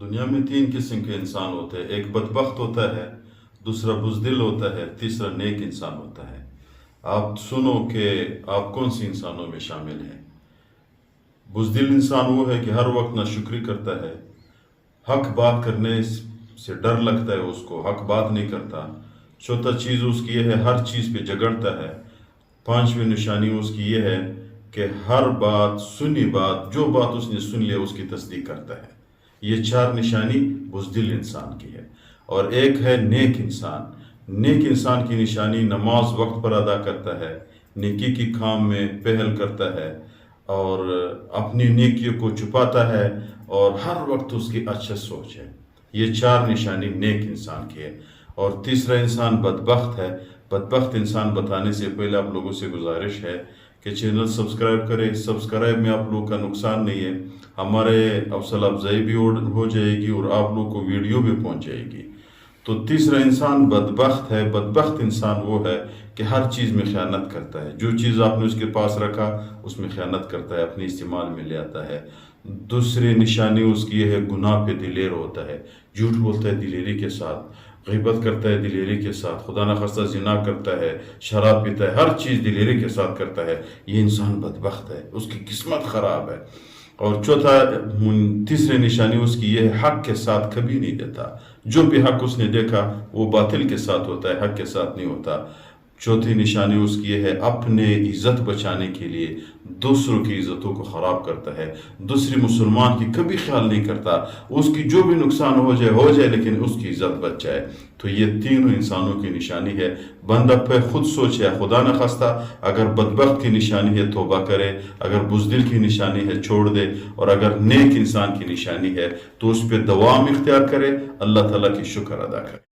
دنیا میں تین قسم کے انسان ہوتے ہیں، ایک بدبخت ہوتا ہے، دوسرا بزدل ہوتا ہے، تیسرا نیک انسان ہوتا ہے۔ آپ سنو کہ آپ کون سی انسانوں میں شامل ہیں۔ بزدل انسان وہ ہے کہ ہر وقت ناشکری کرتا ہے، حق بات کرنے سے ڈر لگتا ہے، اس کو حق بات نہیں کرتا۔ چوتھا چیز اس کی یہ ہے ہر چیز پہ جھگڑتا ہے۔ پانچویں نشانی اس کی یہ ہے کہ ہر بات سنی بات جو بات اس نے سن لیا اس کی تصدیق کرتا ہے۔ یہ چار نشانی بزدل انسان کی ہے۔ اور ایک ہے نیک انسان۔ نیک انسان کی نشانی نماز وقت پر ادا کرتا ہے، نیکی کی کام میں پہل کرتا ہے اور اپنی نیکیوں کو چھپاتا ہے اور ہر وقت اس کی اچھا سوچ ہے۔ یہ چار نشانی نیک انسان کی ہے۔ اور تیسرا انسان بدبخت ہے۔ بدبخت انسان بتانے سے پہلے آپ لوگوں سے گزارش ہے کہ چینل سبسکرائب کریں۔ سبسکرائب میں آپ لوگوں کا نقصان نہیں ہے، ہمارے حوصلہ افزائی بھی ہو جائے گی اور آپ لوگوں کو ویڈیو بھی پہنچ جائے گی۔ تو تیسرا انسان بدبخت ہے۔ بدبخت انسان وہ ہے کہ ہر چیز میں خیانت کرتا ہے، جو چیز آپ نے اس کے پاس رکھا اس میں خیانت کرتا ہے، اپنے استعمال میں لے آتا ہے۔ دوسری نشانی اس کی یہ ہے گناہ پہ دلیر ہوتا ہے، جھوٹ بولتا ہے دلیری کے ساتھ، غیبت کرتا ہے دلیری کے ساتھ، خدا نخواستہ زنا کرتا ہے، شراب پیتا ہے، ہر چیز دلیری کے ساتھ کرتا ہے۔ یہ انسان بدبخت ہے، اس کی قسمت خراب ہے۔ اور تیسری نشانی اس کی یہ ہے حق کے ساتھ کبھی نہیں دیتا، جو بھی حق اس نے دیکھا وہ باطل کے ساتھ ہوتا ہے، حق کے ساتھ نہیں ہوتا۔ چوتھی نشانی اس کی یہ ہے اپنے عزت بچانے کے لیے دوسروں کی عزتوں کو خراب کرتا ہے، دوسری مسلمان کی کبھی خیال نہیں کرتا، اس کی جو بھی نقصان ہو جائے لیکن اس کی عزت بچ جائے۔ تو یہ تینوں انسانوں کی نشانی ہے۔ بندہ پہ خود سوچے، خدا نخواستہ اگر بدبخت کی نشانی ہے توبہ کرے، اگر بزدل کی نشانی ہے چھوڑ دے، اور اگر نیک انسان کی نشانی ہے تو اس پہ دوام اختیار کرے، اللہ تعالیٰ کی شکر ادا کرے۔